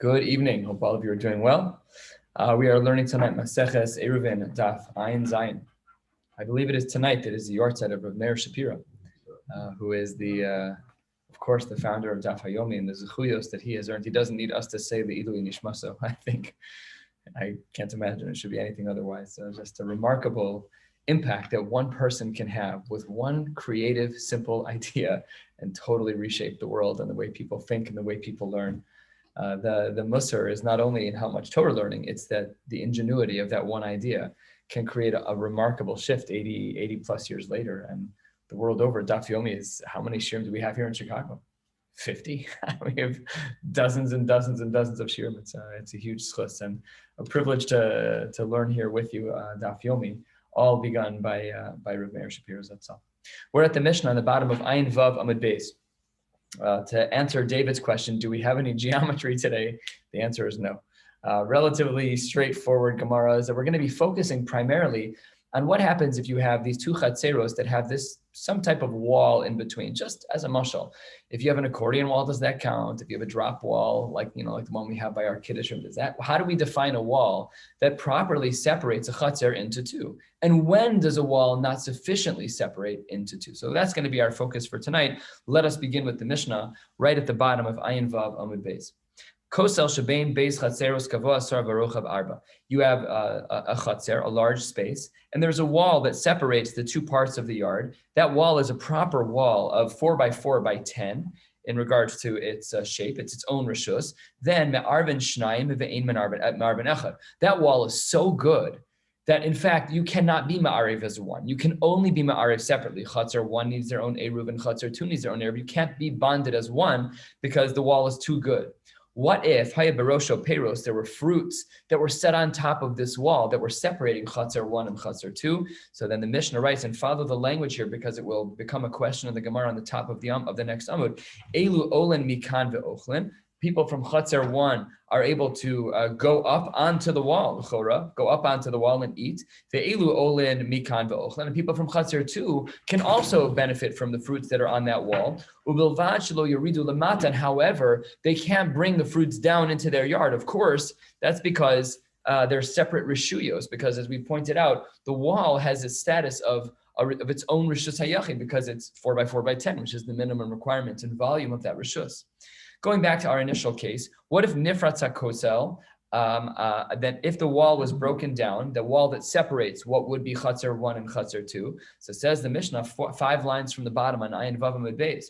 Good evening. Hope all of you are doing well. We are learning tonight Maseches Eruvin Daf Ayin Zayin. I believe it is tonight that is the yahrzeit of Rabbi Shapiro, who is of course, the founder of Daf Yomi and the zechuyos that he has earned. He doesn't need us to say the Idui Nishmaso. I can't imagine it should be anything otherwise. Just a remarkable impact that one person can have with one creative, simple idea and totally reshape the world and the way people think and the way people learn. The Musar is not only in how much Torah learning, it's that the ingenuity of that one idea can create a remarkable shift 80 plus years later. And the world over, Daf Yomi is, how many shirim do we have here in Chicago? 50. We have dozens and dozens and dozens of shirim. It's a huge schus and a privilege to learn here with you, Daf Yomi, all begun by Rabbi Shapiro Zatzal. We're at the Mishnah on the bottom of Ayin Vav Amud Beis. To answer David's question, do we have any geometry today? The answer is no. Relatively straightforward Gemara is that we're going to be focusing primarily on what happens if you have these two chatzeros that have some type of wall in between, just as a mashal. If you have an accordion wall, does that count? If you have a drop wall, like the one we have by our kiddush room, how do we define a wall that properly separates a chatzer into two? And when does a wall not sufficiently separate into two? So that's going to be our focus for tonight. Let us begin with the Mishnah right at the bottom of Ayin Vav Amud Beis. Kosel shebein beis chatzeros kavoa asar v'rochav arba. You have a chatzer, a large space, and there's a wall that separates the two parts of the yard. That wall is a proper wall of 4 by 4 by 10 in regards to its shape. It's its own rishus. Then me'arvin shnayim ve'ein me'arvin echad. That wall is so good that in fact you cannot be ma'arev as one. You can only be ma'arev separately. Chatzer 1 needs their own Eruvin, Chatzer 2 needs their own Eruvin. You can't be bonded as one because the wall is too good. What if Haya Barosho Peiros, there were fruits that were set on top of this wall that were separating Chatzer 1 and Chatzer 2? So then the Mishnah writes, and follow the language here because it will become a question in the Gemara on the top of the next Amud. Elu Olen Mikan ve'ochlin. People from Chatzer 1 are able to go up onto the wall, go up onto the wall and eat. Ve'elu Olen Mikan ve'ochlin. And people from Chatzer 2 can also benefit from the fruits that are on that wall. Ubilvad shelo yoridu lamatan. However, they can't bring the fruits down into their yard. Of course, that's because they're separate rishuyos, because as we pointed out, the wall has a status of its own rishus hayachid because it's 4 by 4 by 10, which is the minimum requirement and volume of that rishus. Going back to our initial case, what if nifratz hakosel, then if the wall was broken down, the wall that separates what would be Chatzer 1 and Chatzer 2, so says the Mishnah, 5 lines from the bottom on Ayin Vav Amud Beis.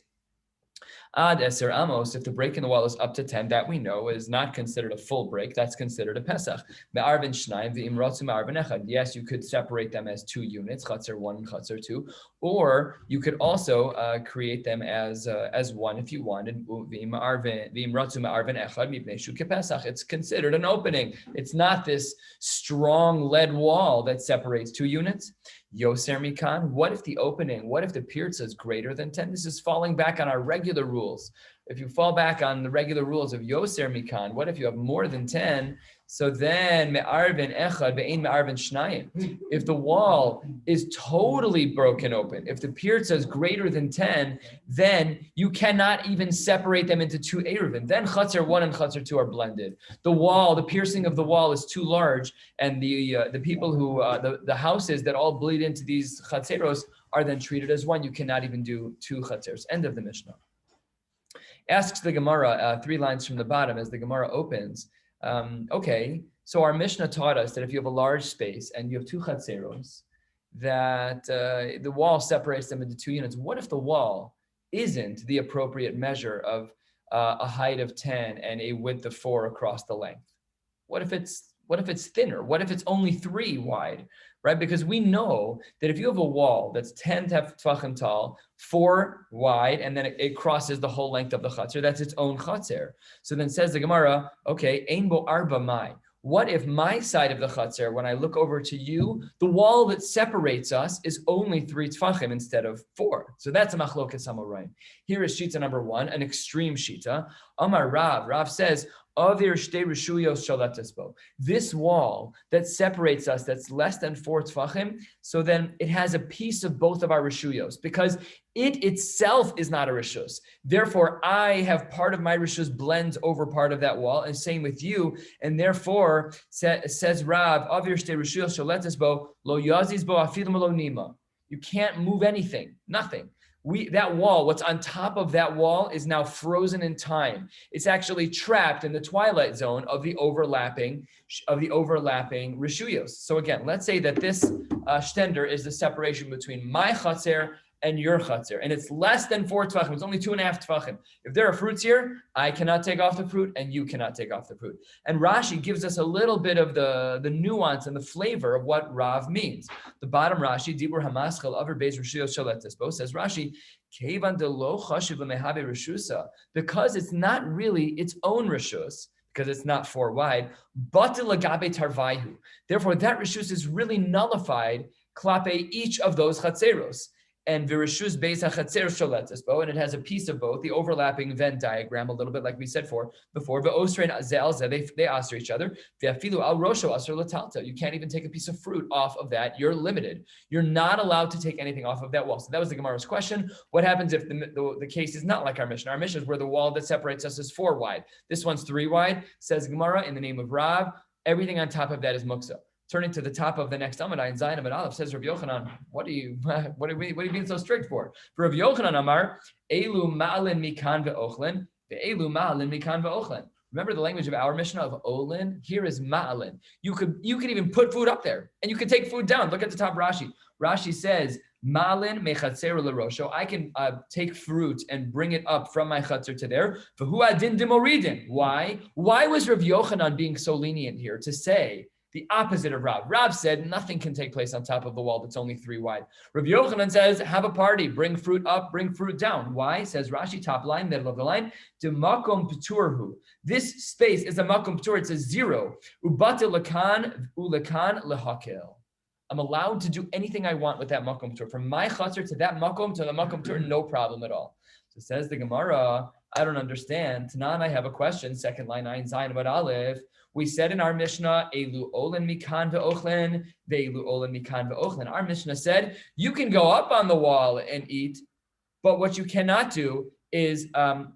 Ad Eser Amos, if the break in the wall is up to 10, that we know is not considered a full break, that's considered a Pesach. Me'arvin Shnayim ve'im rotzu me'arvin echad. Yes, you could separate them as 2 units, Chatzer 1 and Chatzer 2, or you could also create them as one if you wanted. Ve'im rotzu me'arvin echad mipnei shu kepesach. It's considered an opening. It's not this strong lead wall that separates 2 units. Yoser Mikan, what if the pirza is greater than 10? This is falling back on our regular rules. If you fall back on the regular rules of Yoser Mikan, what if you have more than 10? So then, me'arvin echad ve'ein me'arvin shnayim. If the wall is totally broken open, if the pirza is greater than 10, then you cannot even separate them into 2 Eruvin. Then Chatzer 1 and Chatzer 2 are blended. The piercing of the wall is too large, and the people who, the houses that all bleed into these Chatzeros are then treated as one. You cannot even do 2 Chatzers. End of the Mishnah. Asks the Gemara, 3 lines from the bottom as the Gemara opens, okay, so our Mishnah taught us that if you have a large space and you have 2 chatzeros, that the wall separates them into 2 units. What if the wall isn't the appropriate measure of a height of 10 and a width of 4 across the length? What if it's thinner? What if it's only 3 wide, right? Because we know that if you have a wall that's 10 tefachim tall, 4 wide, and then it crosses the whole length of the chatzer, that's its own chatzer. So then says the Gemara, okay, ein bo arba mai. What if my side of the chatzer, when I look over to you, the wall that separates us is only 3 tefachim instead of 4? So that's a machloket samoraim. Here is shita number 1, an extreme shita. Amar Rav. Rav says, This wall that separates us, that's less than 4 tefachim, so then it has a piece of both of our reshuyos, because it itself is not a reshus. Therefore, I have part of my reshus blends over part of that wall, and same with you. And therefore, says Rab, Avir Shtei Reshuyos Shaletes Bo, Lo Yazis Bo Afilim Lo Nima. You can't move anything, nothing. That wall, what's on top of that wall is now frozen in time. It's actually trapped in the twilight zone of the overlapping reshuyos. So again, let's say that this shtender is the separation between my chatzer and your chatzer, and it's less than 4 tefachim. It's only 2.5 tefachim. If there are fruits here, I cannot take off the fruit, and you cannot take off the fruit. And Rashi gives us a little bit of the nuance and the flavor of what Rav means. The bottom Rashi, Dibur Hamaschel Aver Beis Reshuyos Shaletes Bo, says Rashi, Kevan de lo chashiv lemehabe reshusa, because it's not really its own reshus, because it's not 4 wide, but lagabe tarvaihu. Therefore, that reshus is really nullified klape each of those chatzeros. And virishus beis hachatzer sholetes bo, and it has a piece of both, the overlapping Venn diagram, a little bit like we said before. They osir each other. Al rosho asr latalta. You can't even take a piece of fruit off of that. You're limited. You're not allowed to take anything off of that wall. So that was the Gemara's question. What happens if the case is not like our Mishnah? Our Mishnah is where the wall that separates us is 4 wide. This one's 3 wide. Says Gemara in the name of Rav. Everything on top of that is muksa. Turning to the top of the next Amadai in Zayin Amid Aleph, says Rabbi Yochanan, what are you being so strict for? For Rabbi Yochanan Amar, Elu ma'alin mikan ve'ochlin, ve'elu ma'alin mikan ve'ochlin. Remember the language of our Mishnah of Olin? Here is ma'alin. You could even put food up there, and you could take food down. Look at the top Rashi. Rashi says, Ma'alin mechatzer l'rosho. I can take fruit and bring it up from my chatzer to there. V'hu adin dimoridin. Why? Why was Rabbi Yochanan being so lenient here to say the opposite of Rav? Rav said nothing can take place on top of the wall that's only 3 wide. Rabbi Yochanan says, have a party, bring fruit up, bring fruit down. Why? Says Rashi, top line, middle of the line, de makom p'turhu. This space is a makom p'tur, it's a 0. Ubate lekan ulekan lehakel. I'm allowed to do anything I want with that makom p'tur. From my chatzar to that makom to the makom p'tur, no problem at all. So says the Gemara, I don't understand. Tanan, I have a question. Second line, Ayin Zayin Amud Aleph. We said in our Mishnah, Elu Olin Mikan Ve'ochlen, Ve'elu Olin Mikan Ve'ochlen. Our Mishnah said, you can go up on the wall and eat, but what you cannot do is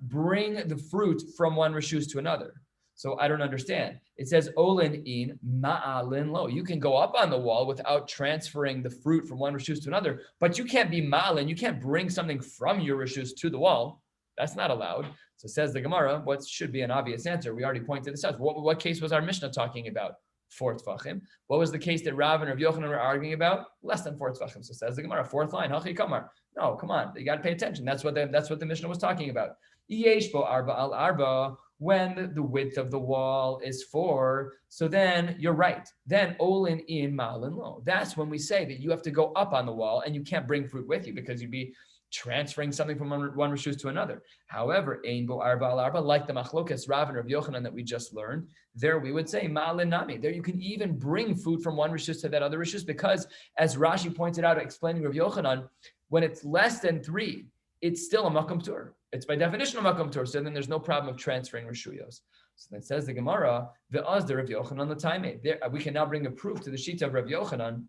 bring the fruit from one reshus to another. So I don't understand. It says, Olin in Ma'alin lo. You can go up on the wall without transferring the fruit from one reshus to another, but you can't be Ma'alin. You can't bring something from your reshus to the wall. That's not allowed. So says the Gemara, what should be an obvious answer? We already pointed this out. What case was our Mishnah talking about? 4 tefachim. What was the case that Rav and Rabbi Yochanan were arguing about? Less than 4 tefachim. So says the Gemara, 4th line, Hachi Kamar. No, come on, you got to pay attention. That's what the Mishnah was talking about. Yesh bo arba al arba. When the width of the wall is 4, so then you're right. Then olin in ma'alin lo. That's when we say that you have to go up on the wall and you can't bring fruit with you because you'd be transferring something from one reshus to another. However, ein bo arba al arba, like the machlokas Rav and Rabbi Yochanan that we just learned, there we would say ma'alin nami. There you can even bring food from one reshus to that other reshus because, as Rashi pointed out, explaining Rabbi Yochanan, when it's less than 3, it's still a makom tur. It's by definition a makom tur. So then there's no problem of transferring reshuyos. So then says the Gemara, ve'az Rabbi Yochanan l'taimei. We can now bring a proof to the shita of Rabbi Yochanan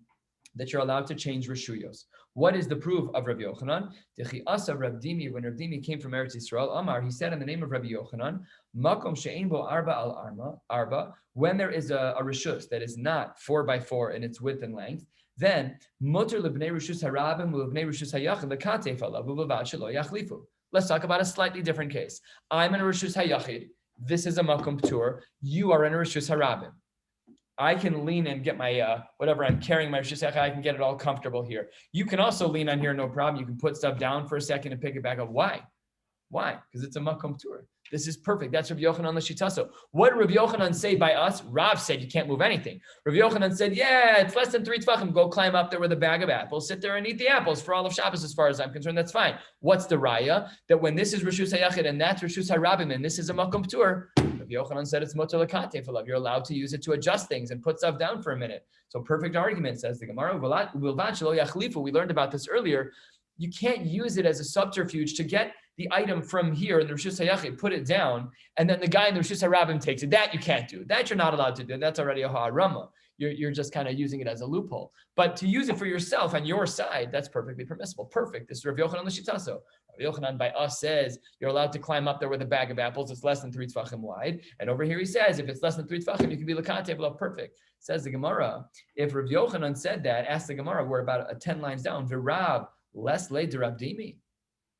that you're allowed to change reshuyos. What is the proof of Rabbi Yochanan? Dechi asa Rabbi Dimi, when Rabbi Dimi came from Eretz Yisrael, Amar, he said in the name of Rabbi Yochanan, makom she'ein bo arba al arba, when there is a reshus that is not 4 by 4 in its width and length, then muter lebnei reshus harabim ulebnei reshus hayachid lekatef alav ulevad shelo yachlifu. Let's talk about a slightly different case. I'm in a reshus hayachid. This is a makom p'tur. You are in a reshus harabim. I can lean and get my, whatever I'm carrying, my reshus hayachid, I can get it all comfortable here. You can also lean on here, no problem. You can put stuff down for a second and pick it back up. Why? Because it's a makom p'tur. This is perfect. That's Rabbi Yochanan l'shitaso. What did Rabbi Yochanan say by us? Rav said you can't move anything. Rabbi Yochanan said, yeah, it's less than 3 tefachim. Go climb up there with a bag of apples. Sit there and eat the apples for all of Shabbos as far as I'm concerned. That's fine. What's the raya? That when this is Reshus HaYachid and that's Reshus HaRabim and this is a makom p'tur, Rabbi Yochanan said it's motor l'katef alav. You're allowed to use it to adjust things and put stuff down for a minute. So perfect argument, says the Gemara. We learned about this earlier. You can't use it as a subterfuge to get the item from here in the Rishus HaYachid, put it down, and then the guy in the Rishus HaRabim takes it. That you can't do. That you're not allowed to do. That's already a ha'arama. You're just kind of using it as a loophole. But to use it for yourself on your side, that's perfectly permissible. Perfect. This is Rav Yochanan L'Shitaso. Rav Yochanan by us says you're allowed to climb up there with a bag of apples. It's less than 3 tefachim wide. And over here he says if it's less than 3 tefachim, you can be l'katei below. Perfect. Says the Gemara. If Rav Yochanan said that, ask the Gemara. We're about 10 lines down. V'Rab less lay derabdimi.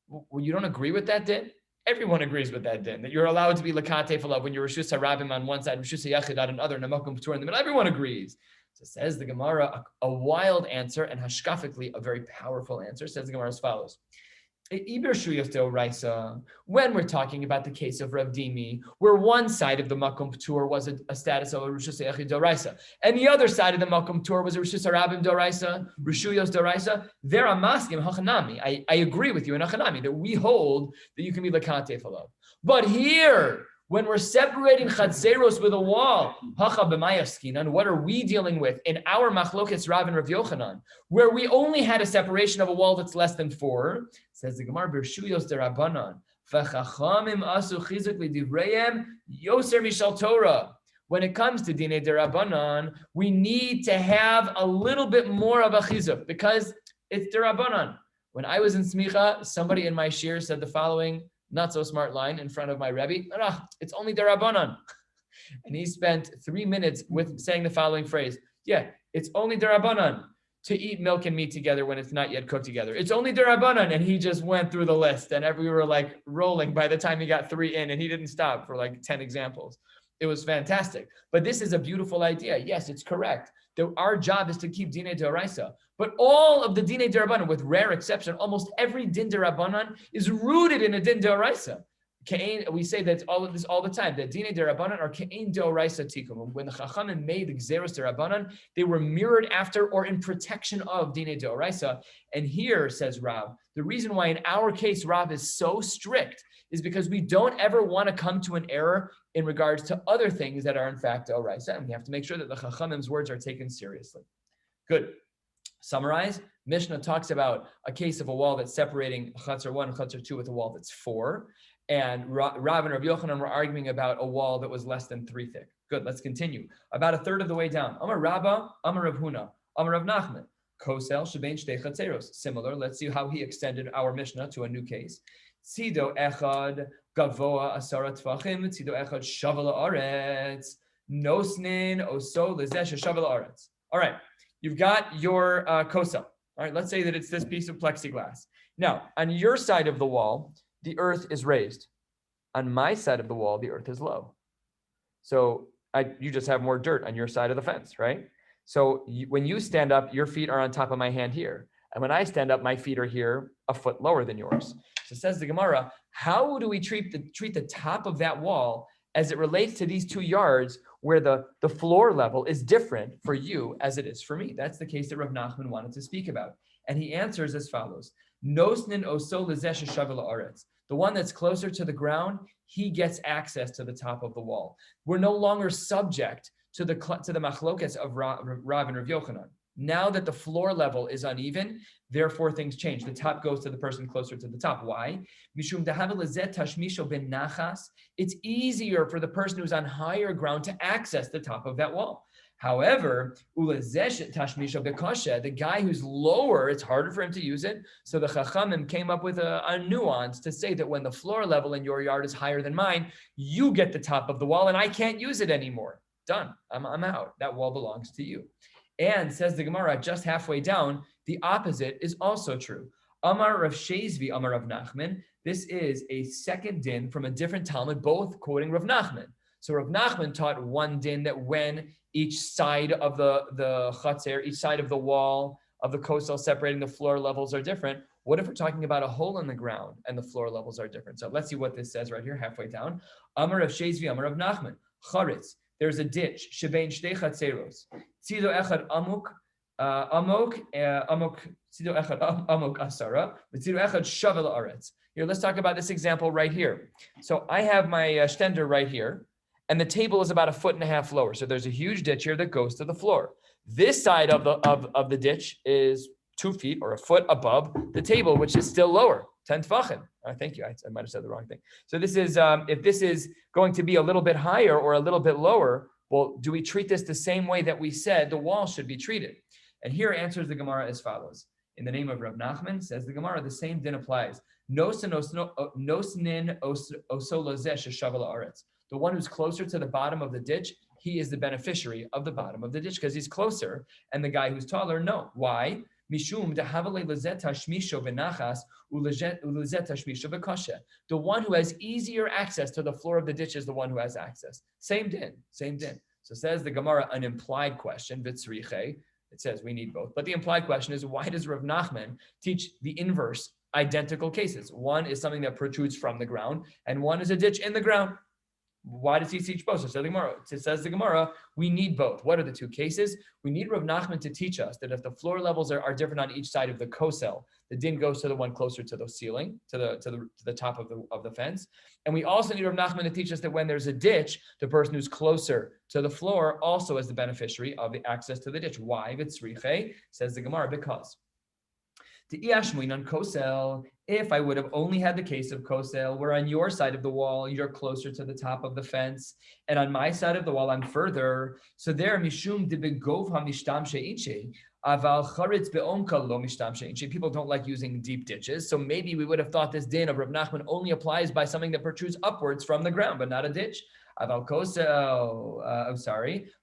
Well, you don't agree with that din? Everyone agrees with that din, that you're allowed to be l'katei falav when you're Rishus HaRabim on one side, Rishus HaYachid on another, and a makom p'tur in the middle. Everyone agrees. So says the Gemara, a wild answer, and hashkafically a very powerful answer. Says the Gemara as follows. When we're talking about the case of Rav Dimi, where one side of the makom p'tur was a status of a Rishus HaYachid doraisa, and the other side of the makom p'tur was a Rishus HaRabim doraisa, Rishuyos doraisa, there are maskim hachanami. I agree with you in hachanami that we hold that you can be l'katei falav. But here, when we're separating chatzeros with a wall, hacha b'mayaskinan, what are we dealing with in our machlokes Rav and Rav Yochanan, where we only had a separation of a wall that's less than 4? Says the Gemara, b'rshuyos derabanan, v'chachamim asu chizuk l'divrayim yoser mishal Torah. When it comes to dinei derabanan, we need to have a little bit more of a chizuk because it's derabanan. When I was in smicha, somebody in my shir said the following not so smart line in front of my Rabbi. It's only derabanan. And he spent 3 minutes with saying the following phrase. Yeah, it's only derabanan to eat milk and meat together when it's not yet cooked together. It's only derabanan. And he just went through the list and we were like rolling by the time he got 3 in, and he didn't stop for like 10 examples. It was fantastic. But this is a beautiful idea. Yes, it's correct. Our job is to keep dinei d'oraisa. But all of the dinei d'Rabbanan, with rare exception, almost every din d'Rabbanan is rooted in a din d'oraisa. We say that all of this all the time, that dinei d'Rabbanan are ke'ein d'oraisa tikkun. When the Chachamim made the Gzeros d'Rabbanan, they were mirrored after or in protection of dinei d'oraisa. And here, says Rav, the reason why in our case Rav is so strict is because we don't ever want to come to an error in regards to other things that are in fact d'oraisa, and we have to make sure that the Chachamim's words are taken seriously. Good. Summarize. Mishnah talks about a case of a wall that's separating Chatzar 1 and Chatzar 2 with a wall that's 4. And Rav and Rav Yochanan were arguing about a wall that was less than 3 thick. Good, let's continue. About a third of the way down. Amar Rabba, Amar Rav Huna, Amar Rav Nachman. Kosel shebein shtei chatzeros. Similar, let's see how he extended our Mishnah to a new case. Tzido echad gavoa asara tfachim, tzido echad shavala aretz, nosnin oso lezesh shavala aretz. All right, you've got your kosel. All right, let's say that it's this piece of plexiglass. Now, on your side of the wall, the earth is raised. On my side of the wall, the earth is low. So you just have more dirt on your side of the fence, right? So when you stand up, your feet are on top of my hand here. And when I stand up, my feet are here a foot lower than yours. So says the Gemara, how do we treat the top of that wall as it relates to these 2 yards where the floor level is different for you as it is for me? That's the case that Rav Nachman wanted to speak about. And he answers as follows. Nosnin oso lezesh shavala aretz. The one that's closer to the ground, he gets access to the top of the wall. We're no longer subject to the machlokes of Rav and Rav Yochanan. Now that the floor level is uneven, therefore things change. The top goes to the person closer to the top. Why? It's easier for the person who's on higher ground to access the top of that wall. However, the guy who's lower, it's harder for him to use it. So the Chachamim came up with a nuance to say that when the floor level in your yard is higher than mine, you get the top of the wall and I can't use it anymore. Done. I'm out. That wall belongs to you. And says the Gemara, just halfway down, the opposite is also true. Amar Rav Shezvi, Amar Rav Nachman. This is a second din from a different Talmud, both quoting Rav Nachman. So Rav Nachman taught one din that when each side of the chatzer, each side of the wall of the kosel separating the floor levels are different. What if we're talking about a hole in the ground and the floor levels are different? So let's see what this says right here, halfway down. Amar Rav Shezvi, Amar Rav Nachman. Charetz. There's a ditch. Shebein shtei chatzeros. Tzido echad amok tzido echad amok asara. Tzido echad shavel aretz. Here, let's talk about this example right here. So I have my stender right here, and the table is about 1.5 feet lower. So there's a huge ditch here that goes to the floor. This side of the ditch is 2 feet or a foot above the table, which is still lower. 10 tefachim. Thank you. I might have said the wrong thing. So this is, if this is going to be a little bit higher or a little bit lower, well, do we treat this the same way that we said the wall should be treated? And here answers the Gemara as follows. In the name of Rav Nachman, says the Gemara, the same din applies. The one who's closer to the bottom of the ditch, he is the beneficiary of the bottom of the ditch because he's closer. And the guy who's taller, no. Why? The one who has easier access to the floor of the ditch is the one who has access. Same din. So says the Gemara, an implied question, vitzriche. It says we need both. But the implied question is, why does Rav Nachman teach the inverse identical cases? One is something that protrudes from the ground, and one is a ditch in the ground. Why does he teach both? So says the Gemara, we need both. What are the two cases? We need Rav Nachman to teach us that if the floor levels are different on each side of the kosel, the din goes to the one closer to the ceiling, to the top of the fence. And we also need Rav Nachman to teach us that when there's a ditch, the person who's closer to the floor also is the beneficiary of the access to the ditch. Why? Vitzriche, says the Gemara, because if I would have only had the case of kosel, where on your side of the wall, you're closer to the top of the fence, and on my side of the wall, I'm further. So there, mishum debegov hamishtam she'iche, aval charetz be'omka lo mishtam she'iche. People don't like using deep ditches, so maybe we would have thought this din of Rav Nachman only applies by something that protrudes upwards from the ground, but not a ditch. Aval kosel,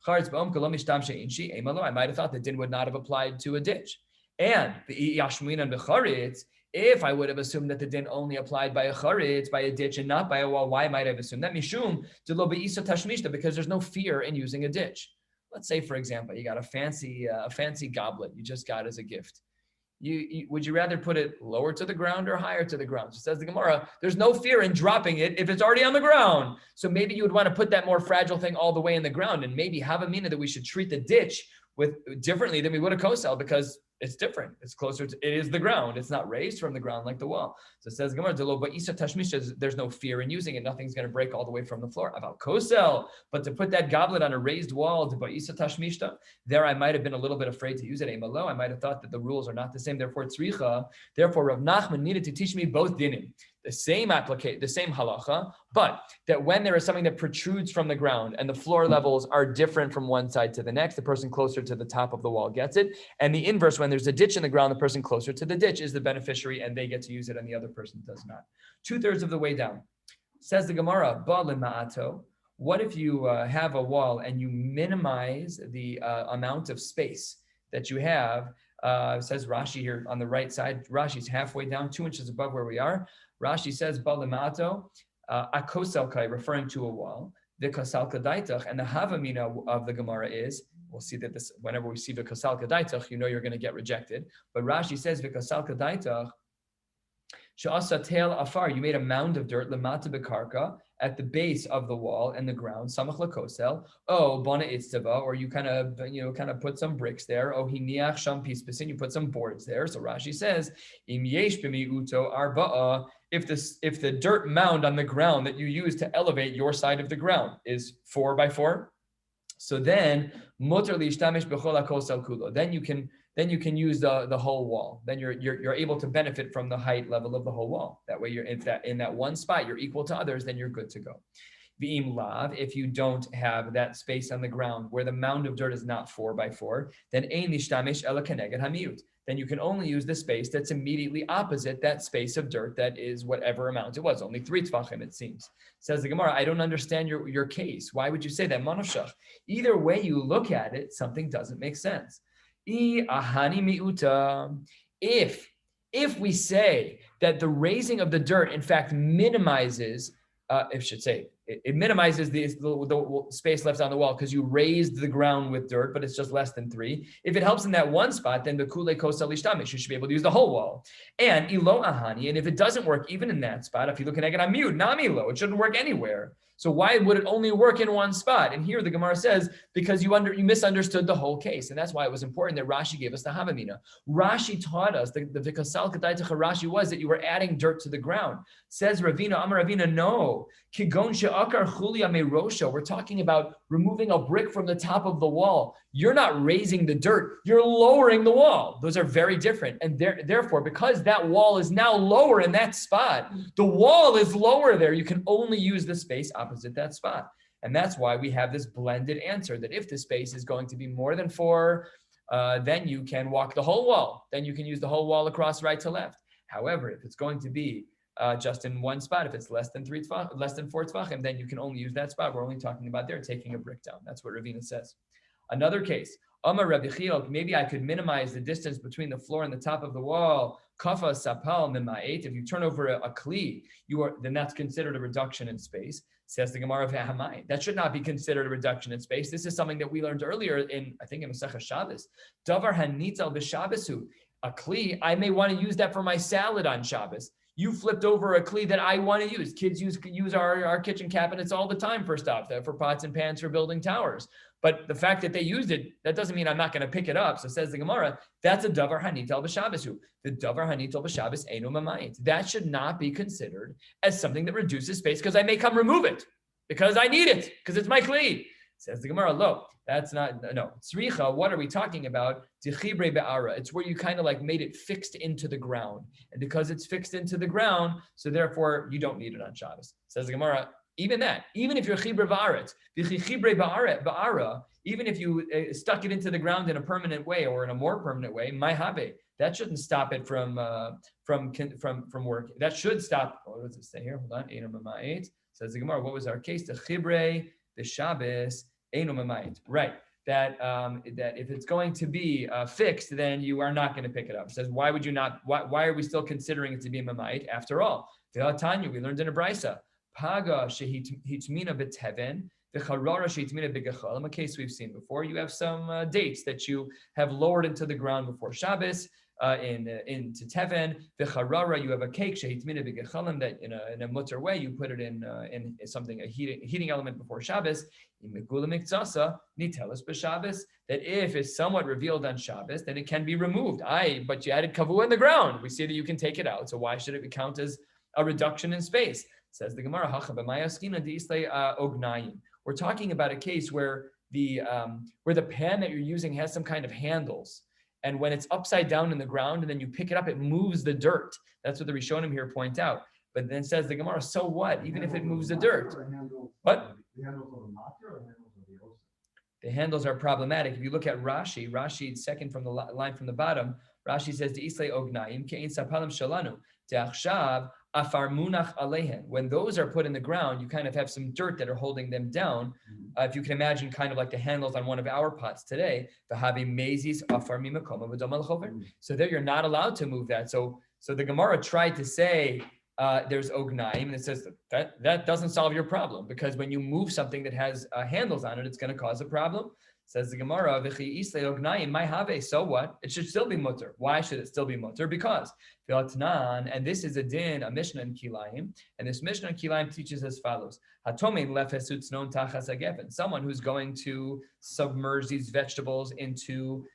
charetz be'omka lo mishtam she'iche, emalo. I might have thought the din would not have applied to a ditch. And the yashminan becharetz, if I would have assumed that the din only applied by a charetz, by a ditch, and not by a wall, why might I have assumed that? Mishum de lo beisa tashmishta, because there's no fear in using a ditch. Let's say, for example, you got a fancy goblet you just got as a gift. Would you rather put it lower to the ground or higher to the ground? So says the Gemara, there's no fear in dropping it if it's already on the ground. So maybe you would want to put that more fragile thing all the way in the ground, and maybe have a meaning that we should treat the ditch differently than we would a kosel, because it's different. It's closer to, it is the ground. It's not raised from the ground like the wall. So it says Gemara, there's no fear in using it. Nothing's going to break all the way from the floor. About kosel, but to put that goblet on a raised wall, there I might have been a little bit afraid to use it. I might have thought that the rules are not the same. Therefore, Rav Nachman needed to teach me both dinim. The same halacha, but that when there is something that protrudes from the ground and the floor levels are different from one side to the next, the person closer to the top of the wall gets it. And the inverse, when there's a ditch in the ground, the person closer to the ditch is the beneficiary and they get to use it and the other person does not. 2/3 of the way down. Says the Gemara, ba lema'ato. What if you have a wall and you minimize the amount of space that you have? Says Rashi here on the right side. Rashi's halfway down, 2 inches above where we are. Rashi says, Balamato, akoselkai, referring to a wall, the kasalka daitach, and the havamina of the Gemara is, we'll see that this, whenever we see the kasalka daitach, you know you're going to get rejected. But Rashi says, v'kasalka daitach, she'asa teil afar, you made a mound of dirt, lemata bekarka, at the base of the wall and the ground, samach lakosel, bona itztava, or you kind of put some bricks there, hiniach sham pispasin, you put some boards there. So Rashi says, im yesh b'mi'uto arba'a, if the dirt mound on the ground that you use to elevate your side of the ground is 4x4, so then mutar lishtamish b'chol hakosel kulo, then you can use the whole wall. Then you're able to benefit from the height level of the whole wall. That way, in that one spot you're equal to others, then you're good to go. V'im lav, if you don't have that space on the ground where the mound of dirt is not 4x4, then ein nishtamish ela keneged hamiut. Then you can only use the space that's immediately opposite that space of dirt that is whatever amount it was, only 3 tefachim it seems. Says the Gemara, I don't understand your case. Why would you say that? Monoshach. Either way you look at it, something doesn't make sense. If we say that the raising of the dirt, in fact, minimizes, it minimizes the space left on the wall because you raised the ground with dirt, but it's just less than 3. If it helps in that one spot, then the kule kosel ishtamish, you should be able to use the whole wall. And ilo ahani, and if it doesn't work even in that spot, if you look at nami lo, it shouldn't work anywhere. So why would it only work in one spot? And here the Gemara says, because you misunderstood the whole case. And that's why it was important that Rashi gave us the Havamina. Rashi taught us, the Vikasal Kataitach Rashi was that you were adding dirt to the ground. Says Ravina, Amar Ravina, no. Kigon she'akar chulia meirosha. We're talking about removing a brick from the top of the wall. You're not raising the dirt, you're lowering the wall. Those are very different. And therefore, because that wall is now lower in that spot, the wall is lower there. You can only use the space opposite that spot. And that's why we have this blended answer that if the space is going to be more than 4, then you can walk the whole wall. Then you can use the whole wall across right to left. However, if it's going to be just in one spot, if it's less than 4 tvachim, then you can only use that spot. We're only talking about there taking a brick down. That's what Ravina says. Another case, Amar Rabbi Chiyok, maybe I could minimize the distance between the floor and the top of the wall. Kafa sapal mima'et. If you turn over a kli, then that's considered a reduction in space. Says the Gemara of Hamai. That should not be considered a reduction in space. This is something that we learned earlier in Maseches Shabbos. Davar hanital b'Shabbosu. A kli, I may want to use that for my salad on Shabbos. You flipped over a kli that I want to use. Kids use our kitchen cabinets all the time for stuff, for pots and pans for building towers. But the fact that they used it, that doesn't mean I'm not going to pick it up. So says the Gemara, that's a davar hanital b'Shabbosu. The davar hanital b'Shabbos eino mamayit. That should not be considered as something that reduces space because I may come remove it because I need it because it's my kli. Says the Gemara, lo, that's not, no. Tzricha, what are we talking about? Tichibre be'ara. It's where you kind of like made it fixed into the ground. And because it's fixed into the ground, so therefore you don't need it on Shabbos. Says the Gemara, even if you're chibre ba'aret, ba'ara, even if you stuck it into the ground in a permanent way or in a more permanent way, my habe, that shouldn't stop it from work. That should stop. Oh, what does it say here? Hold on. Says the Gemara, what was our case? The chibre, the Shabbos, eino mamayit. Right. That if it's going to be fixed, then you are not going to pick it up. It says, why would you not? Why are we still considering it to be mamayit? After all, Tanya, we learned in a brisa. Paga shehitmina b'teven, v'charara shehitmina b'gechal. A case we've seen before. You have some dates that you have lowered into the ground before Shabbos. Into teven, v'charara. You have a cake shehitmina b'gechalim that in a mutter way you put it in something, a heating element before Shabbos. In megula miktsasa nitelas b'Shabbos. That if it's somewhat revealed on Shabbos, then it can be removed. But you added kavua in the ground. We see that you can take it out. So why should it count as a reduction in space? Says the Gemara, we're talking about a case where the pan that you're using has some kind of handles, and when it's upside down in the ground and then you pick it up, it moves the dirt. That's what the Rishonim here point out. But then says the Gemara, so what? Even if it moves the dirt, what? The handles are problematic. If you look at Rashi, second from the line from the bottom, Rashi says the Islay Ognaim Kein Sapalim Shalanu Teachshav Afar Munach Alehen. When those are put in the ground, you kind of have some dirt that are holding them down. If you can imagine, kind of like the handles on one of our pots today, the Habi Mazis Afar Mimakoma V'Dom Al-Chover. So there, you're not allowed to move that. So the Gemara tried to say there's Ognaim, and it says that doesn't solve your problem because when you move something that has handles on it, it's going to cause a problem. Says the Gemara, so what? It should still be mutter. Why should it still be mutter? Because, and this is a din, a Mishnah in Kilayim, and this Mishnah in Kilayim teaches as follows. Someone who's going to submerge these vegetables into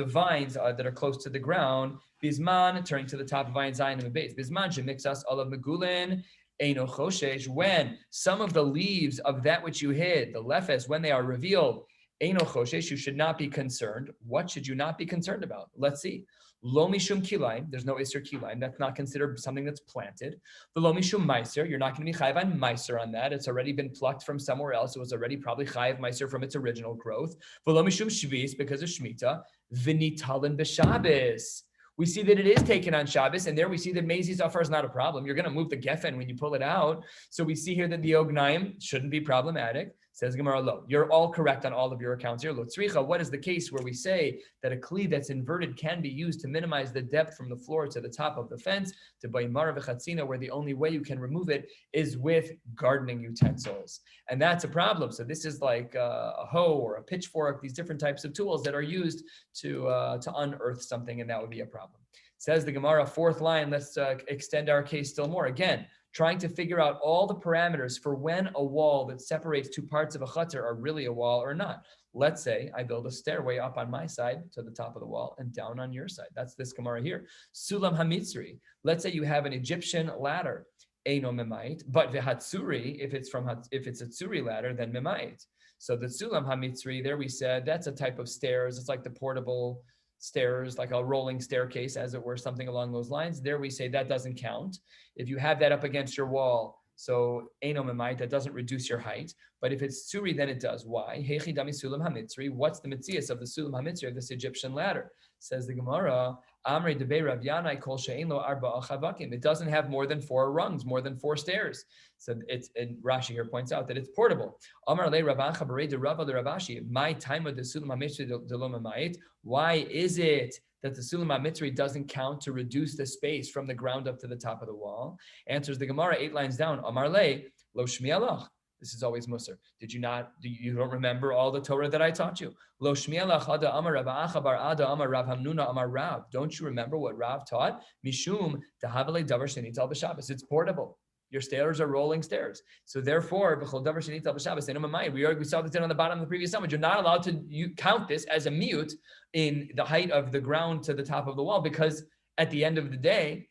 vines that are close to the ground, Bisman, turning to the top of vine Zion and the base. Bisman shemixas olav megulin, eino choshesh, when some of the leaves of that which you hid, the lefes, when they are revealed, Eino choshesh, you should not be concerned. What should you not be concerned about? Let's see. Lo mishum kilaim, there's no iser kilaim. That's not considered something that's planted. The lo mishum meiser, you're not going to be chayiv on meiser on that. It's already been plucked from somewhere else. It was already probably chayiv meiser from its original growth. The lo mishum shvis, because of shmita. V'nitalin b'Shabbos. We see that it is taken on Shabbos, and there we see that Mezi Zafar is not a problem. You're going to move the geffen when you pull it out. So we see here that the Ognaim shouldn't be problematic. Says Gemara, lo, you're all correct on all of your accounts here. Lo tzricha, what is the case where we say that a kli that's inverted can be used to minimize the depth from the floor to the top of the fence, to baymara v'chatzina, where the only way you can remove it is with gardening utensils. And that's a problem. So this is like a hoe or a pitchfork, these different types of tools that are used to unearth something, and that would be a problem. Says the Gemara, fourth line, let's extend our case still more. Again, trying to figure out all the parameters for when a wall that separates two parts of a chutzner are really a wall or not. Let's say I build a stairway up on my side to the top of the wall and down on your side. That's this Gemara here. Sulam hamitzri. Let's say you have an Egyptian ladder, eino memait, but v'hatsuri, if it's a tsuri ladder, then memait. So the sulam hamitzri, there we said that's a type of stairs. It's like the portable stairs, like a rolling staircase, as it were, something along those lines. There we say that doesn't count. If you have that up against your wall, so eino memait, that doesn't reduce your height. But if it's tsuri, then it does. Why? Hechi dami sulam hamitzri. What's the mitzias of the sulam hamitzri, of this Egyptian ladder? Says the Gemara, Amrei debei Rav Yanai kol she'ein lo arba'a chavakim. It doesn't have more than 4 rungs, more than 4 stairs. So it's, and Rashi here points out that it's portable. Amar le Rav Acha berei de Rava le Ravashi. My time of the sulam hamitzri de lo memait. Why is it that the sulam hamitzri doesn't count to reduce the space from the ground up to the top of the wall? Answers the Gemara 8 lines down. Amar le lo shmi'alach. This is always Musar. Did you not? You don't remember all the Torah that I taught you? Lo shmi'alach ada amar Rav Acha bar Ada amar Rav Hamnuna amar Rav. Don't you remember what Rav taught? Mishum tahavale davar shenital b'Shabbos. It's portable. Your stairs are rolling stairs. So therefore, b'chol davar shenital b'Shabbos eno mamai. We saw this on the bottom of the previous summit. You're not allowed to count this as a miut in the height of the ground to the top of the wall, because at the end of the day,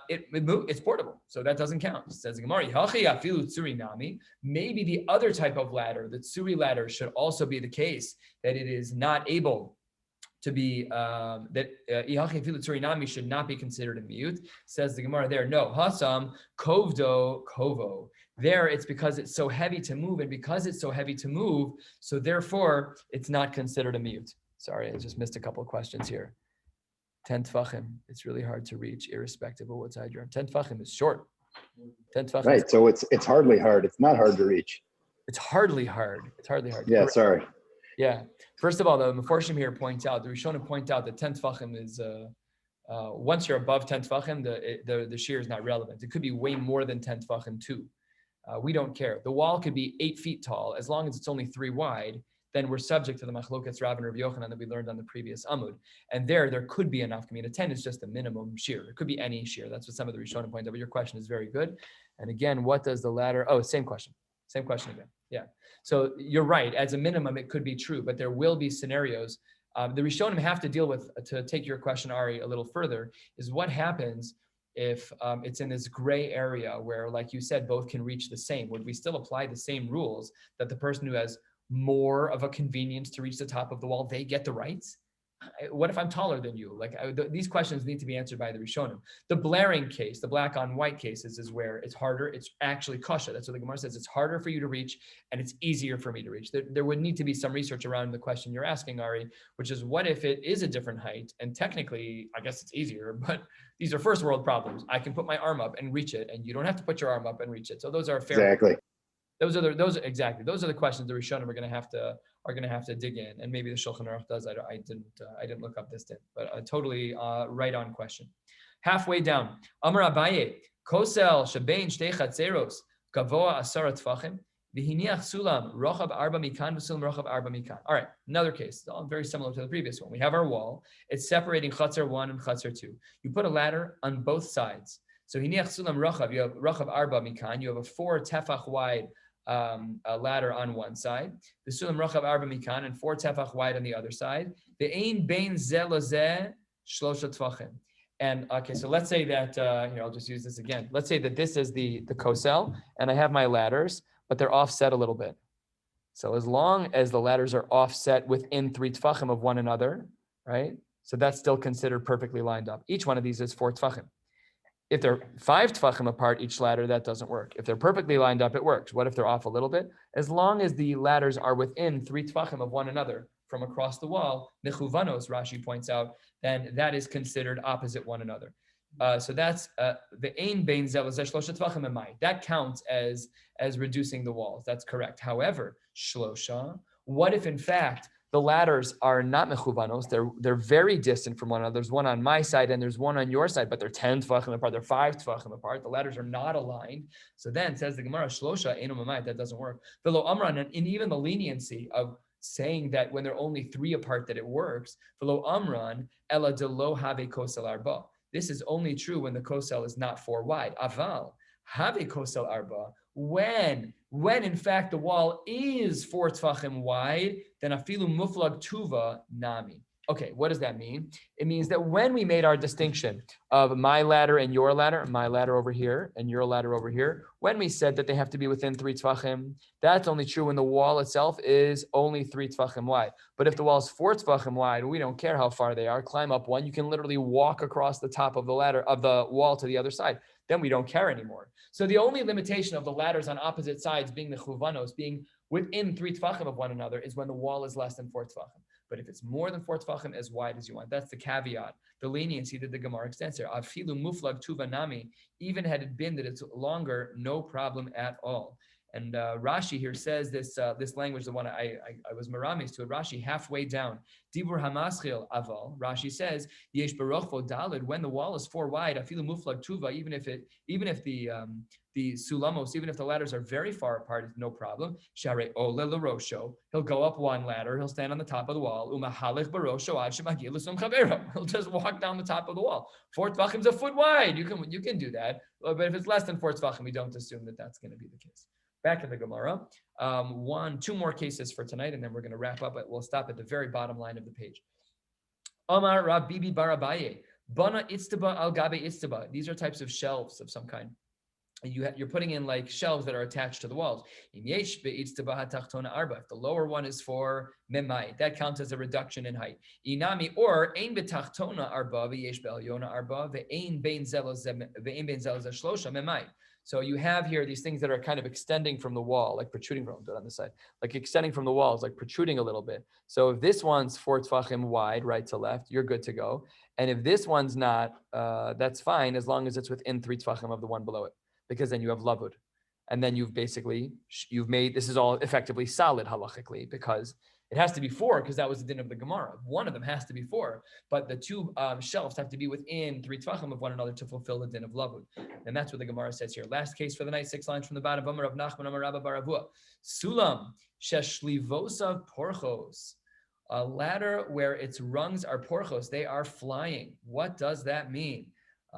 it's portable, so that doesn't count. Says the Gemara, maybe the other type of ladder, the tsuri ladder, should also be the case that it is not able to be that should not be considered a miut. Says the Gemara there, no, hasam kovdo kovo. There, it's because it's so heavy to move, and because it's so heavy to move, so therefore it's not considered a miut. Sorry, I just missed a couple of questions here. 10 tfachim, it's really hard to reach, irrespective of what side you're on. 10 tfachim is short. 10 tfachim. Right, so it's hardly hard. It's not hard to reach. It's hardly hard. It's hardly hard. Yeah, sorry. Yeah. First of all, the Meforshim here point out, the Rishonim point out that 10 tfachim is, once you're above 10 tfachim, the shear is not relevant. It could be way more than 10 tfachim too. We don't care. The wall could be 8 feet tall, as long as it's only 3 wide. Then we're subject to the machlokes Rav and Rabbi Yochanan that we learned on the previous Amud. And there could be enough. 10 is just the minimum shear. It could be any shear. That's what some of the Rishonim point out. But your question is very good. And again, what does the ladder? Oh, same question. Same question again. Yeah. So you're right. As a minimum, it could be true, but there will be scenarios. The Rishonim have to deal with, to take your question, Ari, a little further, is what happens if it's in this gray area where, like you said, both can reach the same. Would we still apply the same rules that the person who has more of a convenience to reach the top of the wall, they get the rights? What if I'm taller than you? These questions need to be answered by the Rishonim. The blaring case, the black on white cases, is where it's harder. It's actually kasha. That's what the Gemara says. It's harder for you to reach, and it's easier for me to reach. There would need to be some research around the question you're asking, Ari, which is, what if it is a different height? And technically, I guess it's easier, but these are first world problems. I can put my arm up and reach it, and you don't have to put your arm up and reach it. So those are fair. Exactly. Those are the questions the Rishonim are going to have to dig in, and maybe the Shulchan Aruch does. I didn't look up this thing, but a totally right on question. Halfway down, Amar Abaye, Kosel Shabein Shtei Chatzeros Gavoa Asara Tfachim V'hiniach Sulam Rochav Arba Mikan V'Sulam Rochav Arba Mikan. All right, another case, all very similar to the previous one. We have our wall. It's separating Chatzer 1 and Chatzer 2. You put a ladder on both sides. So Hiniach Sulam Rochav, you have Rochav Arba Mikan. You have a 4 tefach wide a ladder on one side, the sulam rochav arba mikan, and 4 tefach wide on the other side. The ein bein zeh lozeh shlosha tfachim. And okay, so let's say that here, I'll just use this again. Let's say that this is the kosel, and I have my ladders, but they're offset a little bit. So as long as the ladders are offset within 3 tfachim of one another, right? So that's still considered perfectly lined up. Each one of these is 4 tfachim. If they're 5 tfachim apart each ladder, that doesn't work. If they're perfectly lined up, it works. What if they're off a little bit? As long as the ladders are within 3 tfachim of one another from across the wall, mechuvanos, Rashi points out, then that is considered opposite one another. So that's the ein bein zel shlosha tfachim emai. That counts as reducing the walls. That's correct. However, shlosha, what if in fact the ladders are not mechuvanos? They're very distant from one another. There's one on my side and there's one on your side, but they're 10 tfachim apart. They're 5 tfachim apart. The ladders are not aligned. So then says the Gemara, shlosha eino mamait. That doesn't work. V'lo amran, and even the leniency of saying that when they're only 3 apart that it works. V'lo amran ela de lo have kosel arba. This is only true when the kosel is not 4 wide. Aval Have kosel arba. When in fact the wall is 4 tfachim wide, then afilu muflag tuva nami. Okay, what does that mean? It means that when we made our distinction of my ladder and your ladder, my ladder over here and your ladder over here, when we said that they have to be within 3 tfachim, that's only true when the wall itself is only 3 tfachim wide. But if the wall is 4 tfachim wide, we don't care how far they are. Climb up one, you can literally walk across the top of the ladder of the wall to the other side. Then we don't care anymore. So the only limitation of the ladders on opposite sides being the chuvanos, being within 3 tfachim of one another, is when the wall is less than 4 tfachim. But if it's more than 4 tfachim, as wide as you want, that's the caveat, the leniency that the Gemara extends here. Afilu muflag tuva nami, even had it been that it's longer, no problem at all. And Rashi here says this language, the one I was meramis to it. Rashi halfway down, dibur hamaschil aval. Rashi says yesh barochvo dalid. When the wall is 4 wide, afilu muflag tuva. Even if the sulamos, even if the ladders are very far apart, it's no problem. Share ole l'rosho. He'll go up one ladder. He'll stand on the top of the wall. Umahalech barosho ad shemagil l'sum chavero. He'll just walk down the top of the wall. 4 tvachim is a foot wide. You can do that. But if it's less than 4 tvachim, we don't assume that that's going to be the case. Back in the Gemara, 2 more cases for tonight, and then we're going to wrap up. We'll stop at the very bottom line of the page. Amar Rabbi Barabaye, Bana Itztaba al Gabe Itztaba. These are types of shelves of some kind. You're putting in like shelves that are attached to the walls. If the lower one is for memai, that counts as a reduction in height. Inami or ein betachtona arba v'yesh be'elyona arba ve'ein bein zelos shlosha memai. So you have here these things that are kind of extending from the wall, like protruding from on the side, like extending from the walls, like protruding a little bit. So if this one's 4 tfachim wide, right to left, you're good to go. And if this one's not, that's fine as long as it's within 3 tfachim of the one below it, because then you have lavud. And then you've made, this is all effectively solid halachically, because it has to be 4, because that was the din of the Gemara. One of them has to be 4, but the 2 shelves have to be within 3 tvachim of one another to fulfill the din of lavud. And that's what the Gemara says here. Last case for the night, 6 lines from the bottom. Amar Rav Nachman Amar Rabba bar Avua. Sulam sheshlivosav porchos. A ladder where its rungs are porchos, they are flying. What does that mean?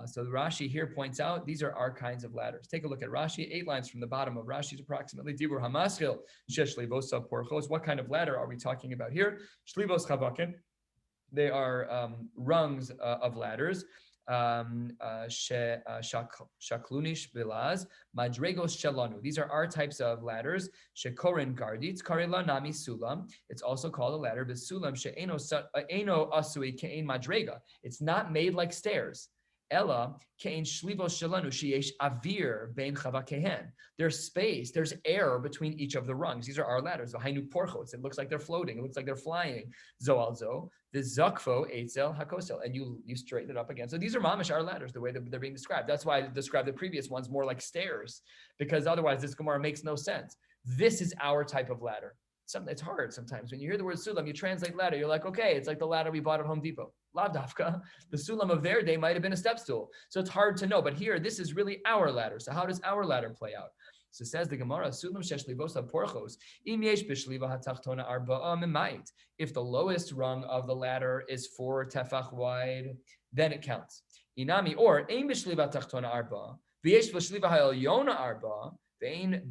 So the Rashi here points out these are our kinds of ladders. Take a look at Rashi, 8 lines from the bottom of Rashi's approximately. Dibur hamaschil shesh livos porchos. What kind of ladder are we talking about here? Shlivos chavakin. They are rungs of ladders. Shaklunish bilaz madregos shelanu. These are our types of ladders. Shekorin garditz karela nami sulam. It's also called a ladder. Bisulam she'eno asui ke'en madrega. It's not made like stairs. Ella kein shlivo shalanu sheyesh avir bein chavakehen. There's space, there's air between each of the rungs. These are our ladders. The hainu porchos. It looks like they're floating. It looks like they're flying. Zoalzo the zakfo eitzel hakosel, and you straighten it up again. So these are mamish our ladders, the way that they're being described. That's why I described the previous ones more like stairs, because otherwise this Gemara makes no sense. This is our type of ladder. It's hard sometimes. When you hear the word sulam, you translate ladder. You're like, okay, it's like the ladder we bought at Home Depot. Lav dafka. The sulam of their day might have been a step stool. So it's hard to know. But here, this is really our ladder. So how does our ladder play out? So says the Gemara, sulam sheshlivos porchos. Im yesh b'shliva hatachtona arba'a memait. If the lowest rung of the ladder is 4 tefach wide, then it counts. Inami, or ein b'shliva hatachtona arba'a. V'yesh b'shliva ha'elyona arba'a. And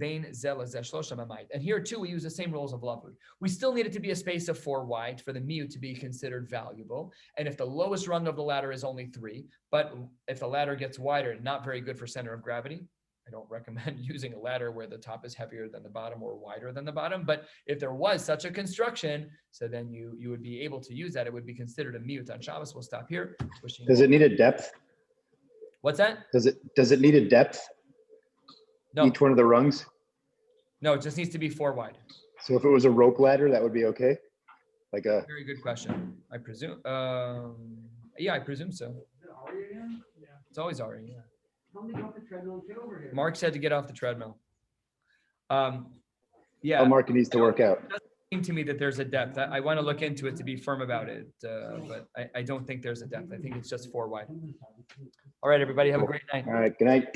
here too, we use the same rules of lavud. We still need it to be a space of 4 wide for the miyut to be considered valuable. And if the lowest rung of the ladder is only 3, but if the ladder gets wider, not very good for center of gravity. I don't recommend using a ladder where the top is heavier than the bottom or wider than the bottom. But if there was such a construction, so then you would be able to use that. It would be considered a miyut on Shabbos. We'll stop here. Does it need a depth? What's that? Does it need a depth? No. Each one of the rungs? No, it just needs to be 4 wide. So if it was a rope ladder, that would be okay? Like a very good question. I presume. Yeah, I presume so. Is it Ari again? Yeah. It's always Ari. Yeah. Tell me to get off the treadmill and get over here. Mark said to get off the treadmill. Yeah. Oh, Mark needs to work out. It doesn't seem to me that there's a depth. I want to look into it to be firm about it, but I don't think there's a depth. I think it's just 4 wide. All right, everybody, have a great night. All right, good night.